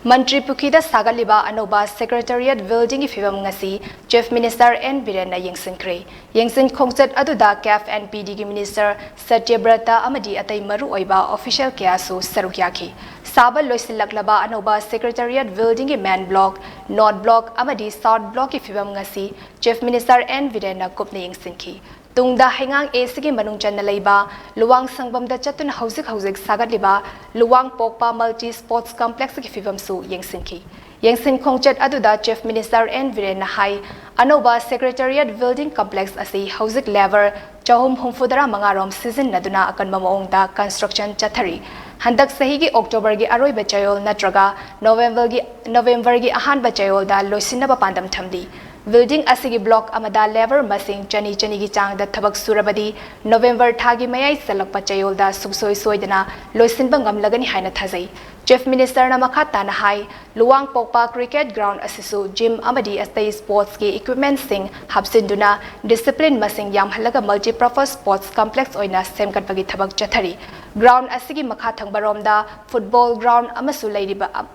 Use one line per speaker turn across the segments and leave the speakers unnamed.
Mantri Pukida Sagaliba Anoba Secretariat Building Ifibam Ngasi Chief Minister N Birena Yengsinkre Yengsin Khongchat Aduda CAF and PD Minister Satyabrata Amadi Atai Maru Oiba official Kiasu Sarukyaki Saba Loisilaklaba Anoba Secretariat Building Man Block North Block Amadi South Block Ifibam Ngasi Chief Minister N Birena Kupne Yengsinki Tungda Hengang Esigi Manungchan Nalaiba, Luang Sangbamda Chatun Hausik Sagadliba, Luang Pokpa Multi Sports Complex Kifibam Su Yengsinki. Yengsin Khongchat Aduda Chief Minister N Virena Hai, Anoba Secretariat Building Complex Asi Hausik Lever, Chahum Humfudara Mangarom Season Naduna Akan Mamoongda Construction Chathari. Handak Sahigi October gi Aroi Bachayol Natraga, November gi Ahan Bachayol da Loisinaba Pandam Thamdi. Building asigi block amada lever masing chani gi chang da thabak surabadi November thagi mayai salakpa chayol da suksoi soidana loisinba ngamlagani haina thazai Chief Minister na makata na hai Luang Pokpa Cricket Ground asisu gym amadi astai sports ki equipment sing hapsinduna discipline masing yam halaga multi-purpose sports complex oina semkatpagi thabak chathari ground asigi makha thangbarom da football ground amasu leiriba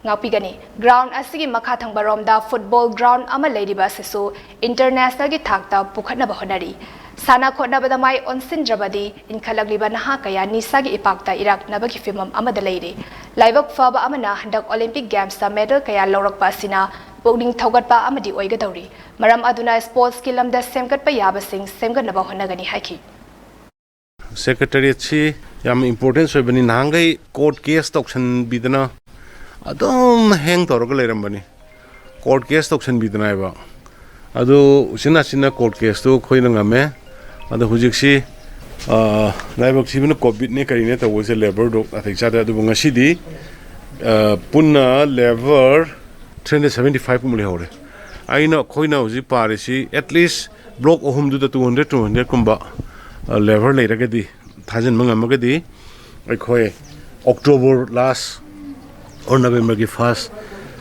Ngapigani ground asigi makha thangbaromda football ground ama leiriba sesu international gi thakta pukhatna bahonari sana khotna badamai onsin drabadi in khalagliba naha kaya nisa gi ipakta irak nabagi fimam amada leire laibak faba amana handak olympic games ta medal kaya lawrakpa asina pokning thogatpa amadi oigadawri maram aduna sports ki lamda semgatpa yabasing semgatnaba honagani haki
secretariat chi yam importance obani nangai court case tokshan bidana Adom hang torga leirambani court case tokshan bidana ba adu sina court case to khoina ngame adu hujiksi laibak sibna covid ne karine to was labor dok athai chada adu ngasi di punna lever 375 kumle hore aina khoina huji parisi at least block ohum du 200 kumba lever leiragadi thajan mangamagadi khoi October last or November ki first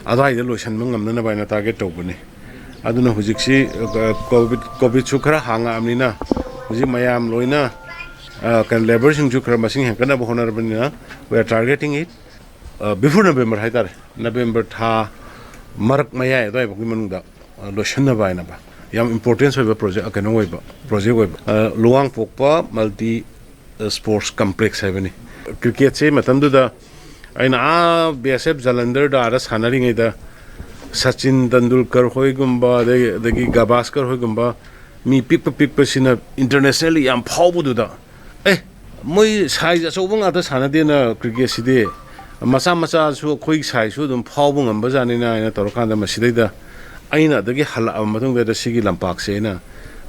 adai the lotion mangamna baina target tobuni aduna hujiksi covid chukra hanga amnina huji mayam loina kan labor sing chukra masing hangana bohonar banina we are targeting it before November haidar November tha marak maya dai bokni manungda lotion na baina ba yam importance of a project akano we ba project we luang pokpa multi sports complex haveni cricket se matamdu da aina BSF Jalandhar da ara sanari ngai da Sachin Tendulkar hoigumba dagi Gavaskar hoigumba mi pipa sina internationally yam phawbu da moi size asobung ata sanade na cricket side macha su khoi size su dum phawbu ngamba jani na ina torkanda masidai da aina dagi hala matung da sigi lampak se na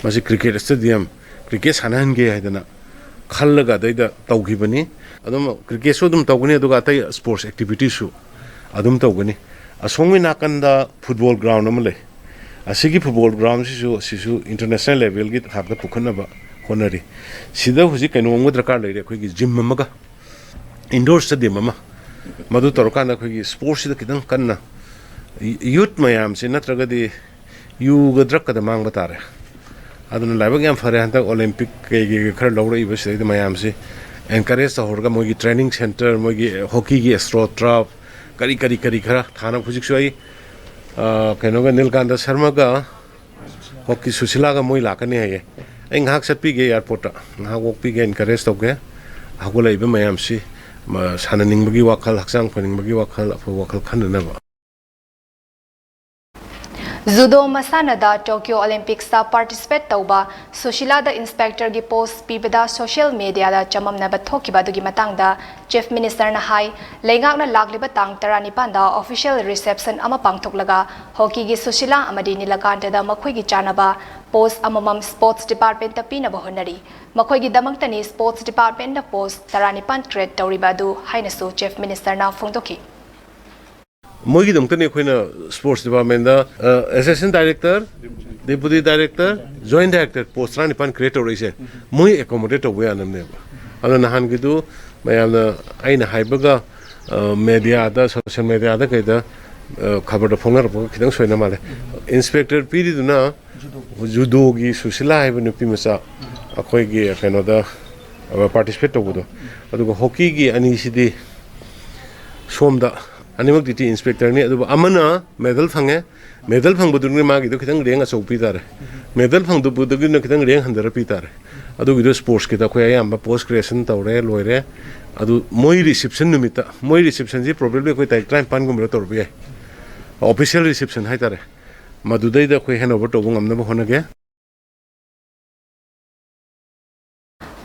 masi cricket stadium cricket sanan ge haidana khallaga da tawgibani adum cricket so dum tawgani aduga tai sports activities su adum tawgani asongmi nakanda football ground amale asigi football ground sisu international level gi habda pukhana ba honari sida huji kaino ngodra kar leire khoi gi gym amaga indoor stadium ama madu torkanda khoi gi sports da kidang kanna youth mayam se natraga di yu gadrak kada mang batare aduna laibag yam fare hanta olympic ke khar lawra iba se da mayam se encourage the horga mogi training center mogi hockey gi straw trap kari khara thana phujik soi kenoga Nilkanta Sharma ga hockey susila ga moi lakani haye eng hak satpi ge airport ha wokpi ge encourage to ge hagula iba mayam si sananing bagi wakal haksang phaning bagi wakal khanna ba
Judo Masanada Tokyo Olympics ta participate tauba Sushila da inspector gi post pibada social media da chamam na bathoki badugi matangda Chief Minister na hai leingak na lagliba tang tarani panda official reception ama pangthoklaga hockey gi Sushila amadi Nilakanta da makhoi gi chanaba post amamam sports department ta pina bahonari makhoi gi damangtani sports department da post tarani pan create tauribadu haina su Chief Minister na phongtoki
Mogi dong tani khoina sports department da assistant director deputy director joint director post rani pan creator ise moi accommodate we anam ne ana nahan gidu mayam na aina haibaga media da social media da kaida khabar da phongnar bo khidang soina male inspector pidi duna judo gi Sushila haiba nupi masa akhoi gi kheno da participate to budo adugo hockey gi ani sidi somda अनिमक duty inspector ने medal फंगे medal फंगबदुनी मागी खितंग रेंग अचौ पीतारे medal फंगदुबुदुगी खितंग रेंग हंदर पीतारे sports की अखोई पोस्ट ग्रेजुएशन तौरे लोरे मोई रिसेप्शन से प्रोबेबली अखोई तारीख 53 तौर याई ऑफिशियल रिसेप्शन है तारे मदुदैद अखोई हैंड ओवर तौब ngamnaba honage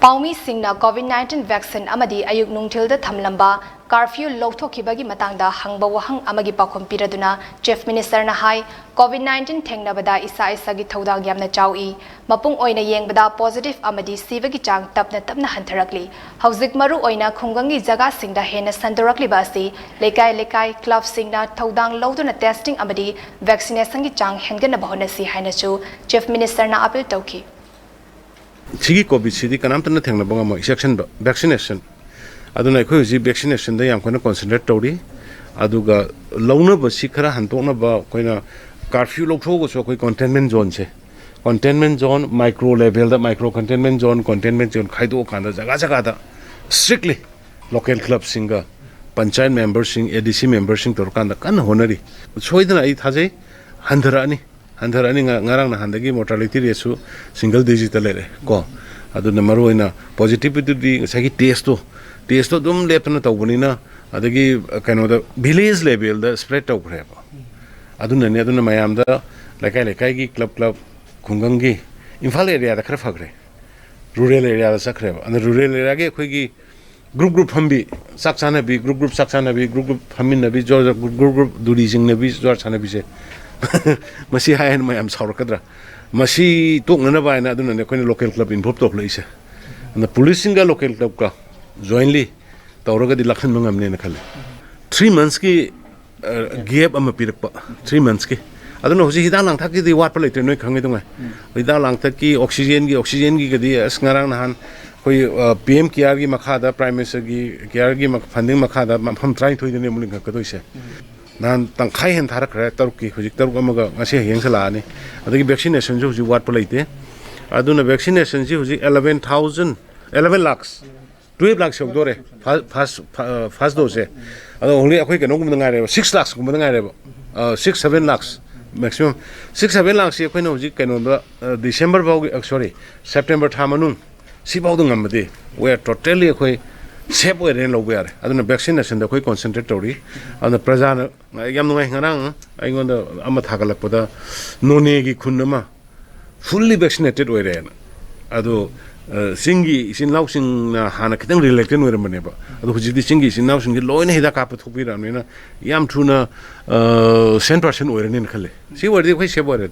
पाउमी सिंगना कोविड-19 वैक्सीन अमदी अयुक नुंगथिल द थमलंबा कर्फ्यू लौथोखिबगी मतंगदा हंगबा वहंग अमगी पाखोम पिरदुना चीफ मिनिस्टर ना हाई कोविड-19 थेंगनबदा इसा इसागी थौदाग यामना चाउई मपुंग ओइना येंगबदा पॉजिटिव अमदी सीवगी चांग तपना तपना हंथरकली हौजिक मरु ओइना खुंगंगी जगा सिंगदा हेना संदोरकली बासी लेकाय लेकाय क्लब सिंगना थौदांग लौदुना टेस्टिंग अमदी वैक्सीनेशन की चांग हेंगना बहनसी हाइनाचु चीफ मिनिस्टर ना अपील तौखी
सिगी कोविड सिदी कनामतन थेंगनबा ngam सेक्शन वैक्सीनेशन अदुना अखोई जी वैक्सीनेशन दा याम कोना कंसंट्रेट तौरी अदुगा लौनबा सि खरा हंतोनबा कोइना कर्फ्यू लौथोगो सो कोई कंटेनमेंट जोन से कंटेनमेंट जोन माइक्रो लेवल दा माइक्रो कंटेनमेंट जोन खाइदो खाना जगह जगह दा स्ट्रिक्टली लोकल क्लब सिंगा पंचायत मेंबर सिंग एडीसी मेंबर सिंग तोर कांदा कन honorary सोइदना I थाजे हंधरानी ngarang na handagi mortality rate su single digit lere ko aduna maroina positivity sagi test to dum lepna tawbuni na adagi kaino da village level da spread out reba aduna mayam da lekai gi club khungangi imphal area da khara phagre rural area da sakreba and rural area ge khoi gi group hambi saksana bi group hammin na bi jor group duri jing na bi jor chana bi se Masih हायन ma'am साउरकद्रा मसी तोकना बायना अदुना कोई local club involve तौक लइसे न police सिंगा local club का जॉइनली तौरगदि लखन मंगमने न खले 3 months की gap अम पिरक 3 months की अदुना होजि हिदा लांगथक की वाट पर लेते नोय खंगे दंगा हिदा लांगथक की ऑक्सीजन की गदि असंगारांग नहान कोई पीएम केआर की मखादा प्राइम मिनिस्टर की केआर की फंडिंग मखादा हम ट्राई थोइदने मुलिंग खकदोइसे नान तंखाई हेन थारखरे तरुकी हुजिक तरुक अमगा ngasi hengsa laani adagi vaccination ju wat palaite aduna vaccination ji huji 11 lakhs 12 lakhs yok dore first dose ado only akoi keno gum ngai re 6 lakhs gum ngai re 6-7 lakhs maximum 6-7 lakhs akoi no huji keno ba december bau sorry september thamanung si bau dungam de we are totally akoi safe ओइरेन लौबे यारे अदुना vaccination दा कोई concentrate तौरी अदुना प्रजाना याम नुंगाई ngरang आइगोंदा अमा थागलपदा नोने की खुनमा fully vaccinated ओइरेन अदु सिंगी सिनलाउसिंग ना हाना खितंग रिलेटेड ओइरमनेबा अदु हुजिदि सिंगी सिनलाउसिंग की लोइना हिदा काप थुपिरामनेना याम थुना 100% ओइरेन खले सी वर्दि कोइ सेफ ओइरे